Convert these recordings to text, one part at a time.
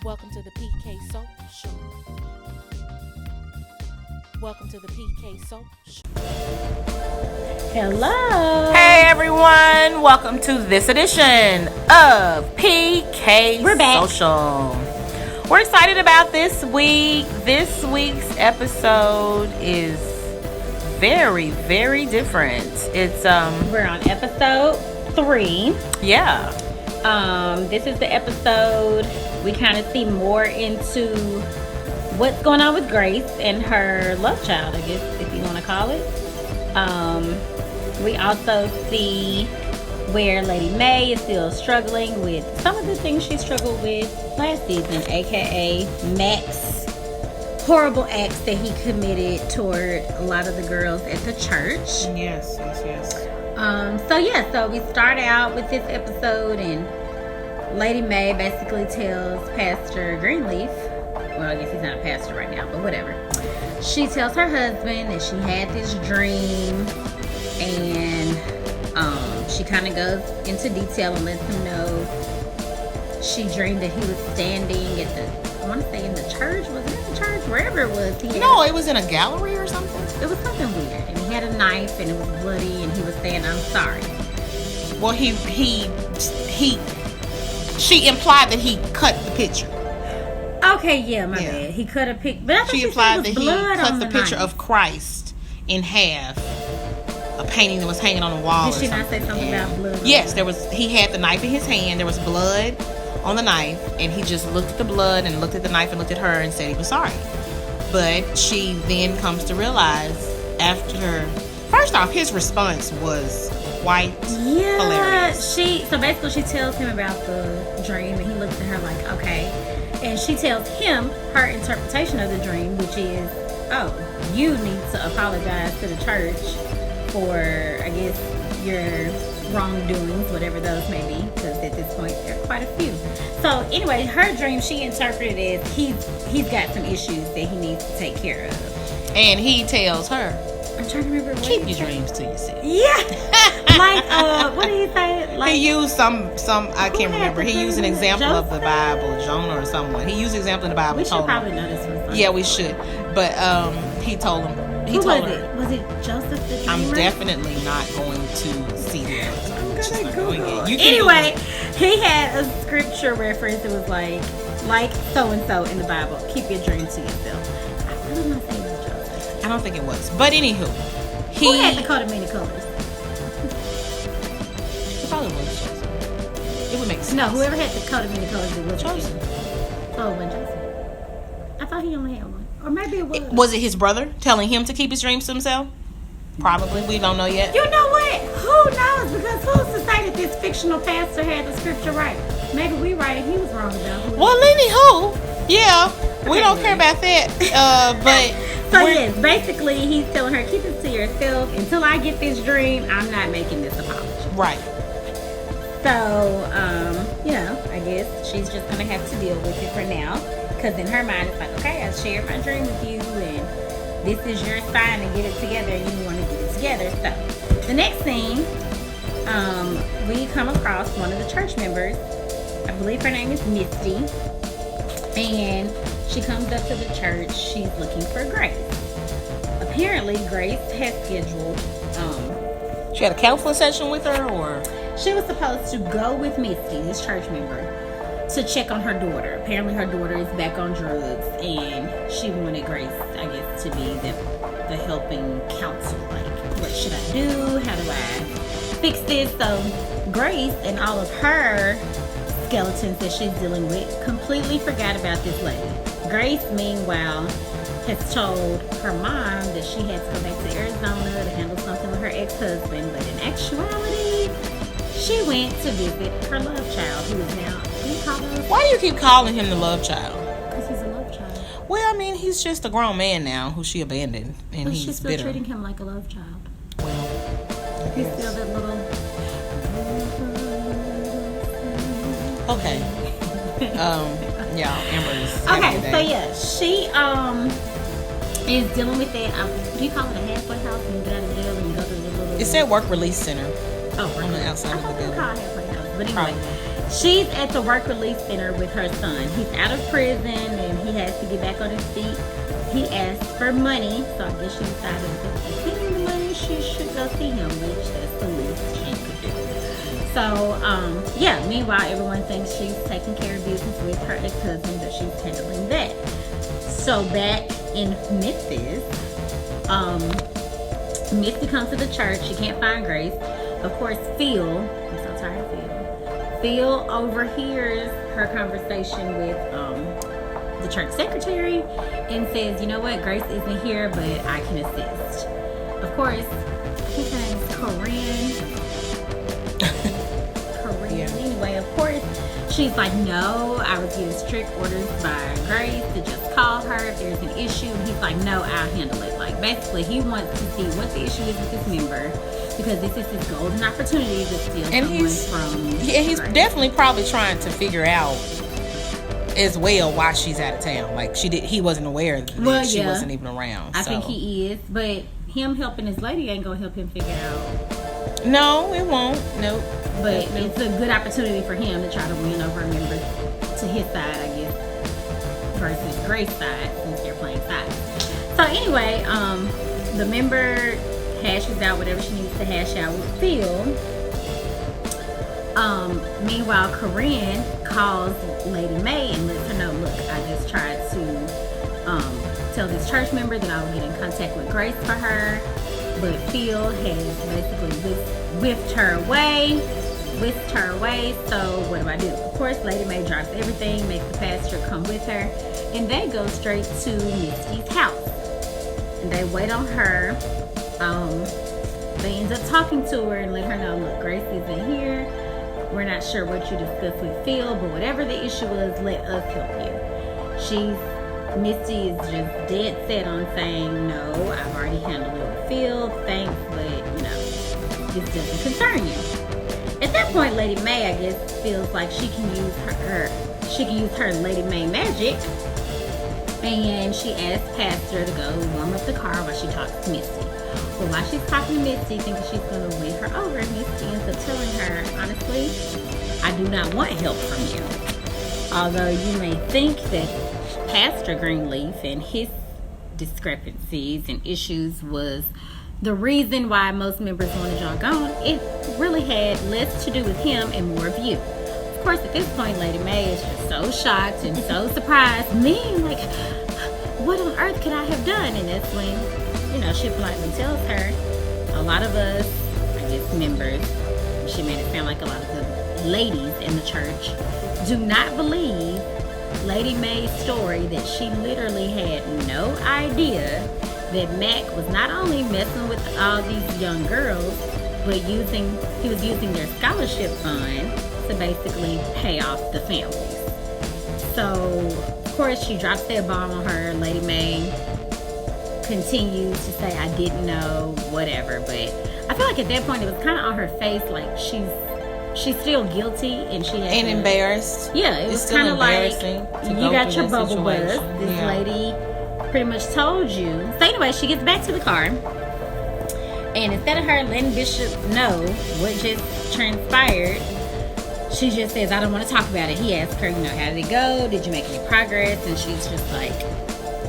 Welcome to the PK Soul Show. Welcome to the PK Soul Show. Hello. Hey everyone, welcome to this edition of PK We're back. Social. We're excited about this week. This week's episode is very, very different. It's We're on episode 3. yeah. This is the episode we kind of see more into what's going on with Grace and her love child, I guess, if you want to call it. We also see where Lady Mae is still struggling with some of the things she struggled with last season, aka Mac's horrible acts that he committed toward a lot of the girls at the church. Yes. So we start out with this episode, and Lady Mae basically tells Pastor Greenleaf, well, I guess he's not a pastor right now, but whatever. She tells her husband that she had this dream, and she kind of goes into detail and lets him know she dreamed that he was standing at the, I want to say in the church, was it in the church? Wherever it was. No, it was in a gallery or something. It was something weird, and he had a knife, and it was bloody, and he was saying, "I'm sorry." Well, she implied that he cut the picture. Okay, yeah, my bad. He cut a pic, but I thought She she implied said that it was he blood cut on the picture knife. of Christ in half. A painting that was hanging on the wall. Did she not say something about blood? Yes, there was. He had the knife in his hand. There was blood on the knife, and he just looked at the blood and looked at the knife and looked at her and said he was sorry. But she then comes to realize after. First off, his response was quite hilarious. So basically she tells him about the dream, and he looks at her like, okay. And she tells him her interpretation of the dream, which is, oh, you need to apologize to the church for, I guess, your wrongdoings, whatever those may be, because at this point there are quite a few. So anyway, her dream she interpreted as he's got some issues that he needs to take care of. And he tells her, I'm trying to remember what keep your dreams to yourself. Yeah. Like, what did he say? Like, He used some I can't had remember. the He used an dream? example of the Joseph? Bible, Jonah or someone. He used an example in the Bible. we should told him. probably know this one. Yeah, we should. But he told him. He Who told was her. it? Was it Joseph the Dreamer? I'm definitely not going to see that. I'm Just gonna not doing Google. it. You can Anyway, he had a scripture reference. It was like so and so in the Bible. Keep your dream to yourself. I really not saying it was Joseph. I don't think it was. But anywho, Who had the coat of many colors? It probably was Joseph. It would make sense. No, whoever had the coat of many colors, it was Joseph. Oh, it wasn't Joseph. I thought he only had one, or maybe it was. Was it his brother telling him to keep his dreams to himself? Probably. We don't know yet. You know what? Who knows? Because who's to say that this fictional pastor had the scripture right? Maybe we right and he was wrong about who. Well, anywho, yeah, we don't care about that. But So yes, basically he's telling her, keep it to yourself. Until I get this dream, I'm not making this apology. right. So, I guess she's just gonna have to deal with it for now. Because in her mind, it's like, okay, I shared my dream with you, and this is your sign to get it together, and you want to get it together. So, the next scene, we come across one of the church members. I believe her name is Misty, and she comes up to the church. She's looking for Grace. Apparently, Grace has scheduled. She had a counseling session with her, or She was supposed to go with Misty, this church member, to check on her daughter. Apparently her daughter is back on drugs, and she wanted Grace, I guess, to be the helping counsel. Like, what should I do? How do I fix this? So Grace and all of her skeletons that she's dealing with completely forgot about this lady. Grace, meanwhile, has told her mom that she had to go back to Arizona to handle something with her ex-husband, but in actuality, she went to visit her love child, who is now, what do you call her? why do you keep calling him the love child? Because he's a love child. Well, I mean, he's just a grown man now who she abandoned, and But he's she's still bitter. treating him like a love child. Well, He's still that little... okay. Yeah, Amber's. Okay, so yeah, she is dealing with that. Do you call it a halfway house when you get out of jail and you go to the little? It said work release center. Oh, on the outside I of the thought they building. called it halfway house, but anyway, She's at the work release center with her son. He's out of prison and he has to get back on his feet. He asked for money, so I guess she decided if she's getting the money, she should go see him, which that's the least she could do. So, yeah, meanwhile, everyone thinks she's taking care of business with her ex-husband, that she's handling that. So back in Memphis, Misty comes to the church. She can't find Grace. Of course, Phil, I'm so tired of Phil. Phil overhears her conversation with the church secretary and says, you know what, Grace isn't here, but I can assist. Of course, I think her name is Corinne. Yeah. Anyway, of course, she's like, no, I was given strict orders by Grace to just call her if there's an issue. And he's like, no, I'll handle it. Like, basically, he wants to see what the issue is with this member, because this is his golden opportunity to steal someone from he's Grace. definitely probably trying to figure out as well why she's out of town. Like, he wasn't aware that she wasn't even around. I so. think he is, but him helping his lady ain't gonna help him figure out. No, it won't. Nope. But it's a good opportunity for him to try to win over a member to his side, I guess, versus Grace's side, since they're playing sides. So anyway, the member hashes out whatever she needs to hash out with Phil. Meanwhile, Corinne calls Lady May and lets her know, look, I just tried to tell this church member that I will get in contact with Grace for her, but Phil has basically whisked her away. So what do I do? Of course, Lady May drops everything, makes the pastor come with her, and they go straight to Misty's house. And they wait on her. They end up talking to her and let her know, look, Grace isn't here. We're not sure what you discussed with Phil, but whatever the issue was, let us help you. Misty is just dead set on saying, no, I've already handled it with Phil, thanks, but, this doesn't concern you. At that point, Lady May, I guess, feels like she can use her Lady May magic, and she asks Pastor to go warm up the car while she talks to Misty. But while she's talking to Misty, thinking she's going to win her over, Misty ends up telling her, honestly, I do not want help from you. Although you may think that Pastor Greenleaf and his discrepancies and issues was the reason why most members wanted y'all gone, it really had less to do with him and more of you. Of course, at this point, Lady May is just so shocked and so surprised. Me, like, what on earth could I have done? And that's when, she politely tells her, a lot of us, I guess members, she made it sound like a lot of the ladies in the church, do not believe Lady May's story that she literally had no idea that Mac was not only messing with all these young girls, but he was using their scholarship fund to basically pay off the families. So, of course, she drops that bomb on her. Lady May continues to say, I didn't know, whatever. But I feel like at that point, it was kind of on her face, like she's still guilty and she had embarrassed. Yeah, it was kind of like, you got your bubble buzz. This lady pretty much told you. So anyway, she gets back to the car, and instead of her letting Bishop know what just transpired, she just says, I don't want to talk about it. He asked her, how did it go? Did you make any progress? And she's just like,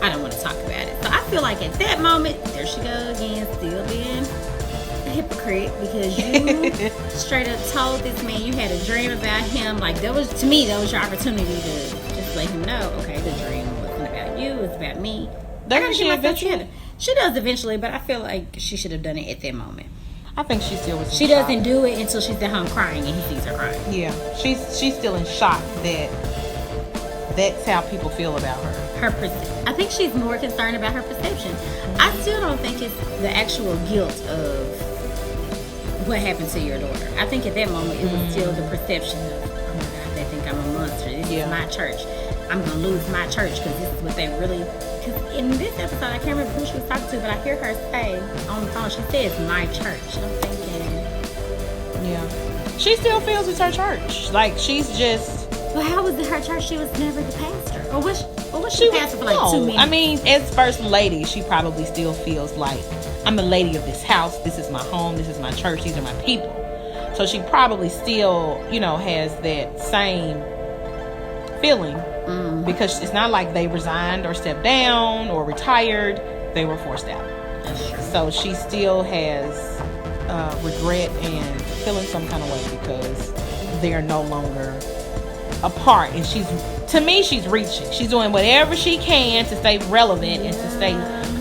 I don't want to talk about it. So I feel like at that moment, there she go again, still being a hypocrite, because you straight up told this man you had a dream about him. Like, that was your opportunity to just let him know, okay, the dream wasn't about you, it was about me. Doesn't she eventually? She does eventually, but I feel like she should have done it at that moment. I think she's still was. She doesn't do it until she's at home crying and he sees her crying. Yeah, she's still in shock that that's how people feel about her. I think she's more concerned about her perception. I still don't think it's the actual guilt of what happened to your daughter. I think at that moment it was still the perception of, oh my God, they think I'm a monster. This is my church. I'm going to lose my church because this is what they really... Because in this episode, I can't remember who she was talking to, but I hear her say on the phone, she says, my church. And I'm thinking... Yeah. She still feels it's her church. Like, she's just... Well, how was it her church? She was never the pastor. Or was she pastor for like 2 minutes? I mean, as first lady, she probably still feels like, I'm the lady of this house. This is my home. This is my church. These are my people. So she probably still, has that same feeling because it's not like they resigned or stepped down or retired. They were forced out. That's true. So she still has regret and feeling some kind of way because they're no longer apart. And to me, she's reaching. She's doing whatever she can to stay relevant and to stay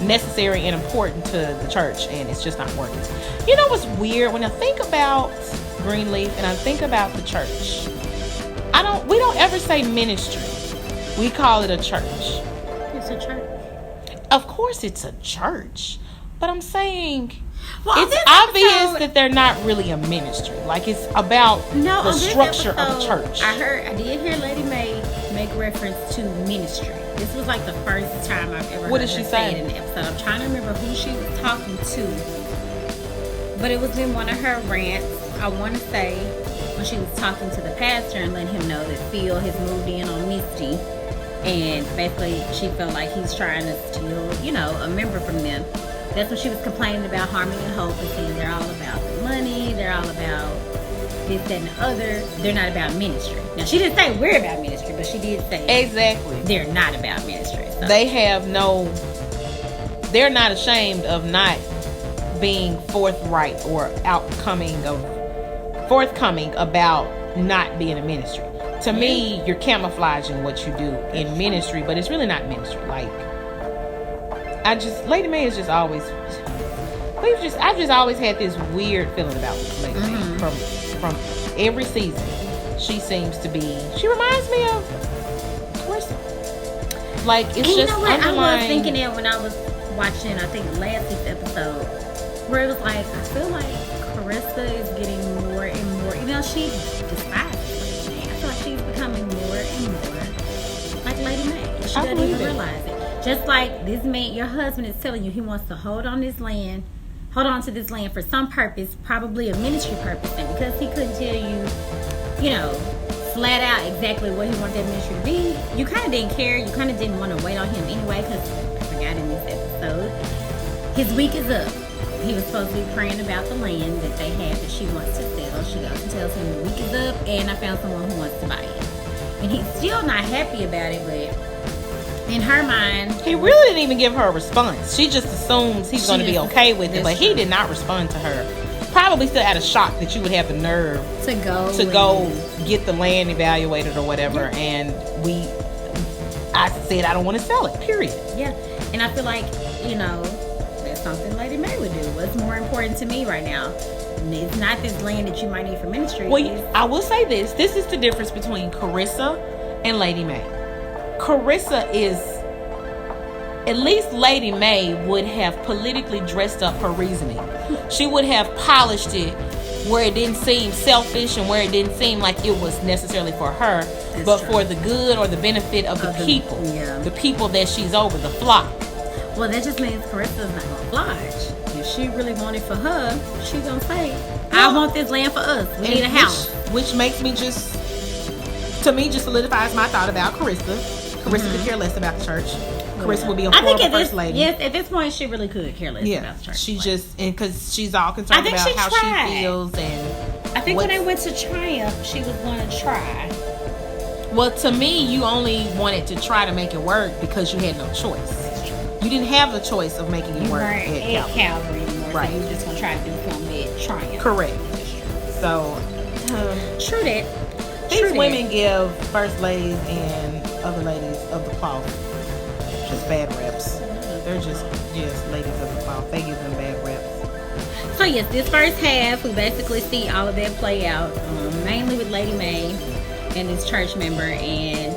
necessary and important to the church, and it's just not working. You know what's weird? When I think about Greenleaf and I think about the church, we don't ever say ministry. We call it a church. It's a church. Of course it's a church, but I'm saying Well, it's obvious that they're not really a ministry. Like, it's about the structure of a church. I did hear Lady Mae make reference to ministry. This was like the first time I've ever What heard did she her say? say it in an episode. I'm trying to remember who she was talking to, but it was in one of her rants. I want to say when she was talking to the pastor and letting him know that Phil has moved in on Misty, and basically she felt like he's trying to steal, a member from them. That's when she was complaining about Harmony and Hope and saying they're all about the money, they're all about this, that, and the other. They're not about ministry. Now, she didn't say we're about ministry, but she did say Exactly. they're not about ministry. So. They're not ashamed of not being forthright or forthcoming about not being a ministry. To me, you're camouflaging what you do in ministry, but it's really not ministry. Like, Lady Mae is just always, I've just always had this weird feeling about Lady Mae from every season. She seems to be, she reminds me of Carissa. Like, it's and just you know what? underlying. I was thinking that when I was watching, I think last week's episode, where it was like, I feel like Carissa is getting more and more, she despises Lady Mae. I feel like she's becoming more and more like Lady Mae. She doesn't even realize it. Just like this man, your husband is telling you he wants to hold on to this land for some purpose, probably a ministry purpose, and because he couldn't tell you, flat out exactly what he wanted that ministry to be, you kind of didn't care. You kind of didn't want to wait on him anyway, because I forgot in this episode, his week is up. He was supposed to be praying about the land that they have that she wants to sell. She goes and tells him the week is up, and I found someone who wants to buy it. And he's still not happy about it, but in her mind, he really didn't even give her a response. She just assumes he's going to be okay with it, but he did not respond to her. Probably still out of shock that you would have the nerve to go get the land evaluated or whatever. Yeah. And I said I don't want to sell it. Period. Yeah, and I feel like that's something Lady Mae would do. What's more important to me right now? It's not this land that you might need for ministry. Well, I will say this. This is the difference between Carissa and Lady Mae. Carissa is, at least Lady Mae would have politically dressed up her reasoning. She would have polished it where it didn't seem selfish and where it didn't seem like it was necessarily for her, but for the good or the benefit of the people. Yeah. The people that she's over, the flock. Well, that just means Carissa's not going to oblige. If she really wanted for her, she's going to say, I want this land for us. We need a house. Which makes me just solidifies my thought about Carissa. Carissa could care less about the church. Carissa would be a horrible first lady. Yes, at this point, she really could care less about the church. She just, and because she's all concerned about how she feels. And I think when they went to Triumph, she was going to try. Well, to me, you only wanted to try to make it work because you had no choice. You didn't have the choice of making it work at Calvary anymore. Right. So you were just going to try to do something at Triumph. Correct. So, true that. These women give first ladies and other ladies of the cloth just bad reps. They're just ladies of the cloth. They give them bad reps. So yes, this first half, we basically see all of that play out, mainly with Lady Mae and this church member, and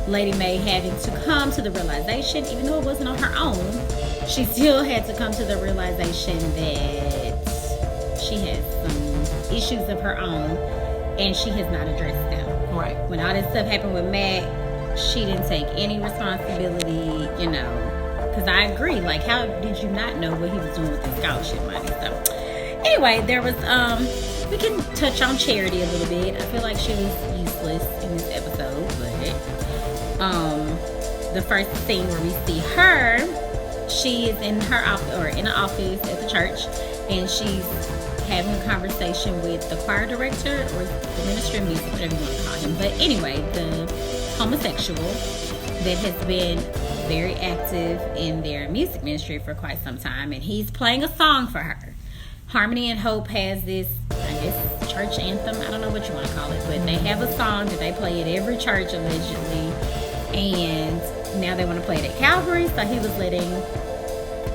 Lady Mae having to come to the realization, even though it wasn't on her own, she still had to come to the realization that she has some issues of her own, and she has not addressed them. Right. When all this stuff happened with Matt, she didn't take any responsibility, because I agree. Like, how did you not know what he was doing with his scholarship money? So, anyway, there was, we can touch on Charity a little bit. I feel like she was useless in this episode, but, the first scene where we see her, she is in her office, or in an office at the church, and she's having a conversation with the choir director or the minister of music, whatever you want to call him. But anyway, the homosexual that has been very active in their music ministry for quite some time, and he's playing a song for her. Harmony and Hope has this, I guess, church anthem. I don't know what you want to call it, but they have a song that they play at every church allegedly, and now they want to play it at Calvary. So he was letting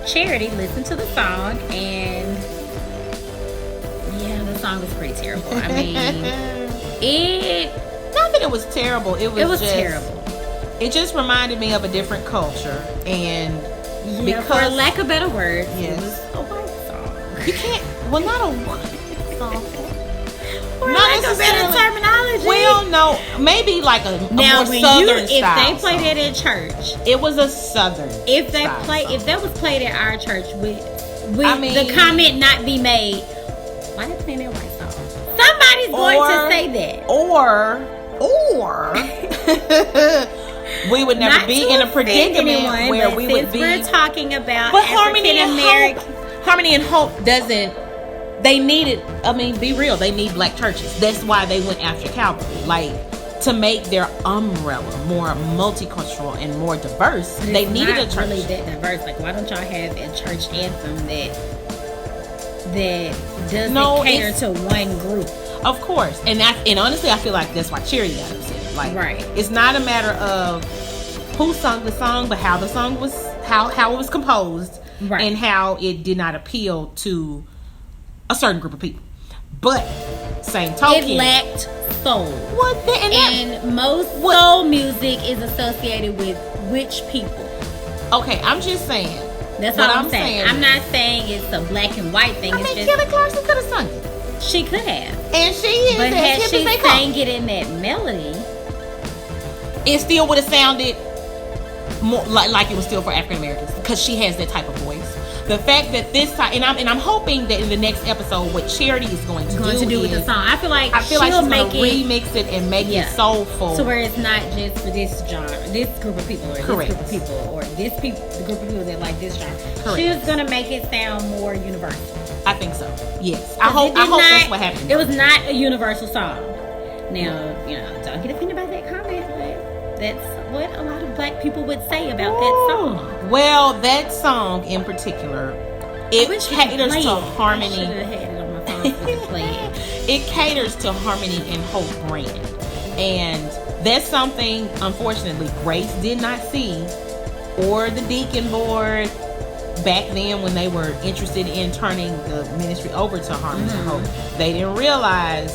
Charity listen to the song, and yeah, the song was pretty terrible. I mean, not that it was terrible. It was just terrible. It just reminded me of a different culture, and yeah, for lack of better words, yes, it was a white song. You can't. Well, not a white song. For lack of better terminology. Well, no, maybe like a now, more southern if style they played song. it at church, it was a southern. If they style play, song. if that was played at our church, would I mean, the comment not be made? Why they playing that white song? Somebody's going to say that. Or we would never Not be to in a offend predicament anyone, where but we would since be. we're talking about But Harmony and Hope doesn't. They needed. I mean, be real. They need black churches. That's why they went after Calvary, like to make their umbrella more multicultural and more diverse. But They it's needed not a church. really that diverse. Like, why don't y'all have a church anthem that doesn't cater to one group? Of course, and honestly, I feel like that's why Charity got upset. Like, right. It's not a matter of who sung the song, but how the song was, how it was composed, right, and how it did not appeal to a certain group of people. But same token, it lacked soul. And most soul music is associated with which people? Okay, I'm just saying. That's what I'm saying. I'm not saying it's a black and white thing. I mean, Kelly Clarkson could have sung it. She could have. And she is. But had as she hip as they sang come. it in that melody, it still would have sounded more like it was still for African Americans, because she has that type of voice. The fact that this time, and I'm hoping that in the next episode, what Charity is going to do with the song, I feel like she's she'll going make to it remix it and make it soulful, so where it's not just for this genre, this group of people, or Correct. this group of people, or the group of people that like this genre. Correct. She's gonna make it sound more universal. I think so. Yes, I hope that's what happened. It was not a universal song. Now, don't get offended by that comment, but that's what a lot of black people would say about that song. Well, that song in particular, it caters to Harmony. I should have had it on my phone so I could play it. It caters to Harmony and Hope brand, and that's something unfortunately Grace did not see, or the deacon board back then when they were interested in turning the ministry over to Harmony and Hope. They didn't realize,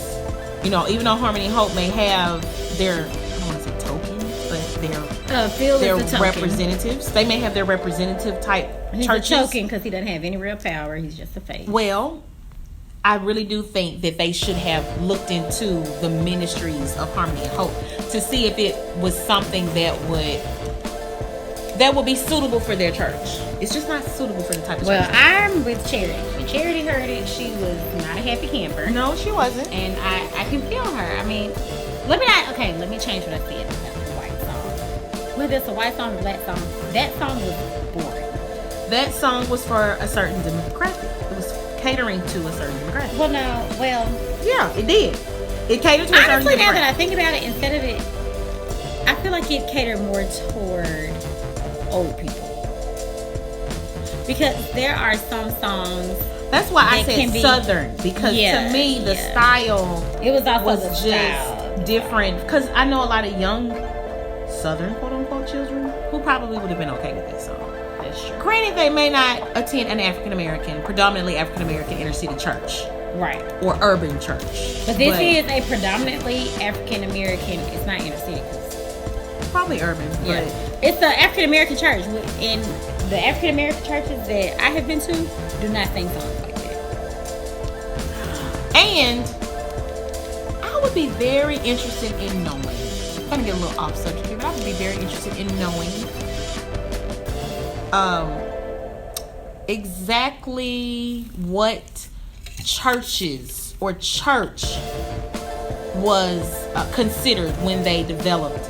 even though Harmony and Hope may have their, I don't want to say tokens, but their representatives. They may have their representative type churches. He's a token because he doesn't have any real power. He's just a face. Well, I really do think that they should have looked into the ministries of Harmony and Hope to see if it was something that would be suitable for their church. It's just not suitable for the type of church. Well, I'm with Charity. When Charity heard it, she was not a happy camper. No, she wasn't. And I can feel her. I mean, let me change what I said about the white song. Whether it's a white song or black song, that song was boring. That song was for a certain demographic. It was catering to a certain demographic. Yeah, it did. It catered to a certain honestly, now demographic. that I think about it, instead of it, I feel like it catered more toward old people. Because there are some songs. That's why I said Southern, because to me the style it was also was the just style. different. Because I know a lot of young Southern quote unquote children who probably would have been okay with that song. That's true. Granted, they may not attend an predominantly African American inner city church, right, or urban church. But this is a predominantly African American. It's not inner city. Probably urban. Yeah, but it's an African American church, and the African American churches that I have been to do not sing songs like that. And I would be very interested in knowing. I'm gonna get a little off subject here, but I would be very interested in knowing exactly what churches or church was considered when they developed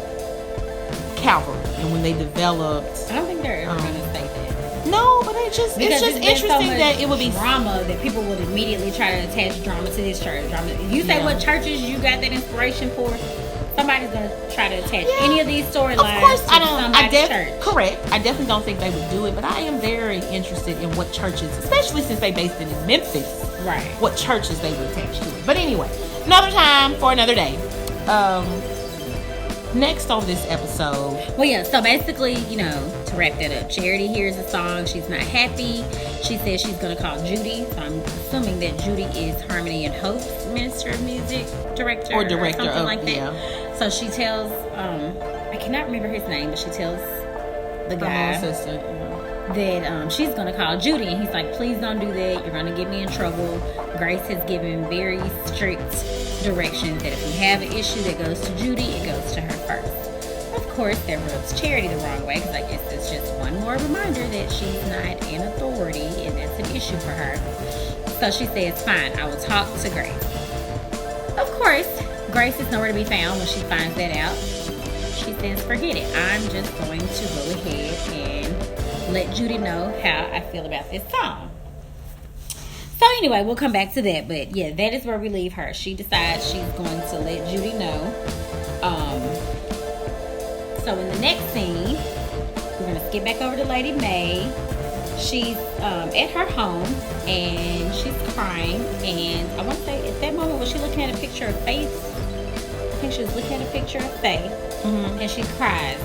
Calvary and when they developed. I don't think they're ever gonna say that. No, but it's just Because there's been so interesting much that it would be drama that people would immediately try to attach drama to this church. Drama. If you say Yeah. what churches you got that inspiration for, somebody's gonna try to attach Yeah. any of these storylines Of course, to I don't. somebody's church. Correct. I definitely don't think they would do it, but I am very interested in what churches, especially since they based it in Memphis, Right. what churches they would attach to it. But anyway, another time for another day. Next on this episode, Well, yeah, so basically, to wrap that up, Charity hears a song. She's not happy. She says she's going to call Judy. So I'm assuming that Judy is Harmony and Hope's Minister of Music director. Or director something of, like that. yeah. So she tells, I cannot remember his name, but she tells the her guy assistant. that she's going to call Judy. And he's like, please don't do that. You're going to get me in trouble. Grace has given very strict directions that if you have an issue that goes to Judy, it goes to her first. Of course, that rubs Charity the wrong way because I guess it's just one more reminder that she's not an authority and that's an issue for her. So she says, fine, I will talk to Grace. Of course, Grace is nowhere to be found when she finds that out. She says, forget it. I'm just going to go ahead and let Judy know how I feel about this song. So anyway, we'll come back to that. But yeah, that is where we leave her. She decides she's going to let Judy know. So in the next scene, we're going to skip back over to Lady Mae. She's at her home and she's crying. And I want to say at that moment, was she looking at a picture of Faith? I think she was looking at a picture of Faith. Mm-hmm. And she cries.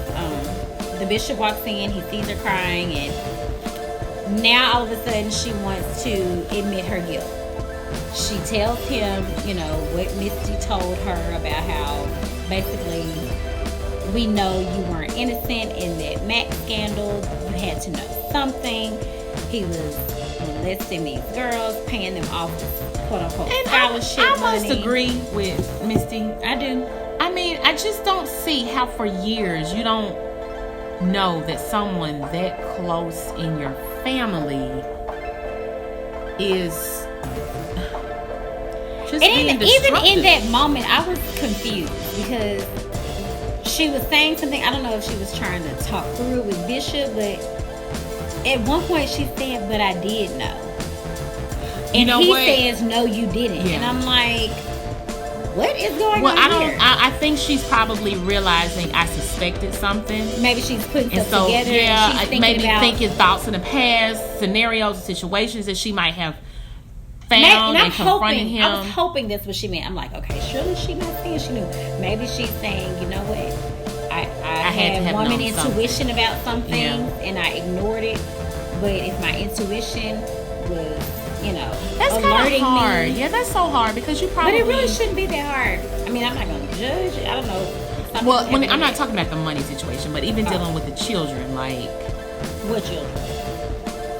The bishop walks in, he sees her crying, and now all of a sudden she wants to admit her guilt. She tells him, what Misty told her about how basically we know you weren't innocent in that Mac scandal. You had to know something. He was molesting these girls, paying them off quote unquote scholarship I must money. agree with Misty. I do. I mean, I just don't see how for years you don't know that someone that close in your family is just being And even destructive. in that moment, I was confused because she was saying something. I don't know if she was trying to talk through it with Bishop, but at one point she said, "But I did know." And You know he what? says, "No, you didn't." Yeah. And I'm like, "What is going Well, on here?" I think she's probably realizing I suspected something. Maybe she's putting And stuff so, together. yeah, and she's thinking maybe about, thinking thoughts in the past, scenarios, situations that she might have found and I'm and confronting hoping, him. I was hoping that's what she meant. I'm like, okay, surely she not saying she knew. Maybe she's saying, you know what? I had to had have woman known intuition about something, Yeah. and I ignored it. But if my intuition was, That's kind of alerting hard. me, Yeah, that's so hard because you probably. but it really shouldn't be that hard. I mean, I'm not gonna judge. I don't know. Some Well, people have I'm not that. talking about the money situation, but even dealing with the children, like What children?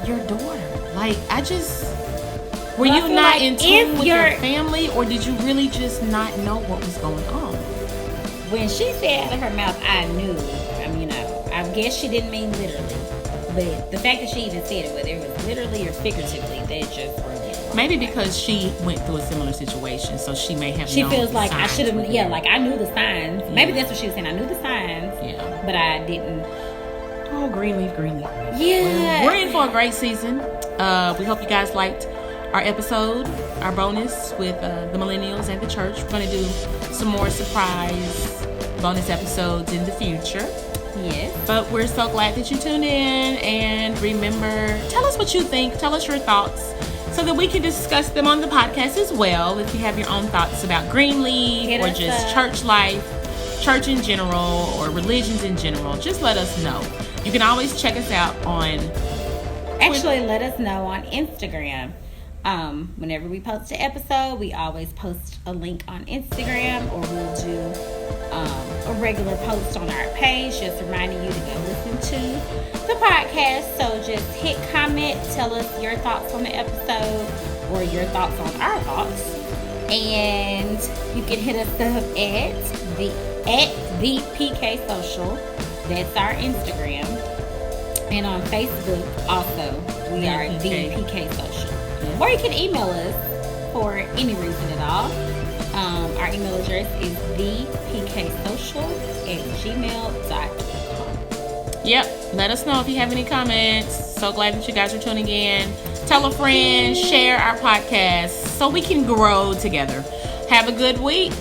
your daughter. Like, I just. Were Well, I you feel not like in tune if with your you're- family, or did you really just not know what was going on? When she said out of her mouth, I knew. I mean, I guess she didn't mean literally. But the fact that she even said it, whether it was literally or figuratively, that just rubbed me wrong. Maybe because she went through a similar situation, so she may have. She known feels the like I signs should were have, yeah, there. like I knew the signs. Maybe that's what she was saying. I knew the signs, Yeah. but I didn't. Oh, Greenleaf. Yeah. We're in for a great season. We hope you guys liked our episode, our bonus with the millennials and the church. We're going to do some more surprise bonus episodes in the future. Yes. But we're so glad that you tuned in. And remember, tell us what you think. Tell us your thoughts so that we can discuss them on the podcast as well. If you have your own thoughts about Greenleaf Hit or us just up. church life, church in general, or religions in general, just let us know. You can always check us out on Actually, let us know on Instagram. Whenever we post an episode, we always post a link on Instagram, or we'll do a regular post on our page, just reminding you to go listen to the podcast. So just hit comment, tell us your thoughts on the episode or your thoughts on our thoughts, and you can hit us up at the PK Social. That's our Instagram, and on Facebook also we are the PK Social. Or you can email us for any reason at all. Our email address is thepksocial@gmail.com. Yep. Let us know if you have any comments. So glad that you guys are tuning in. Tell a friend, share our podcast so we can grow together. Have a good week.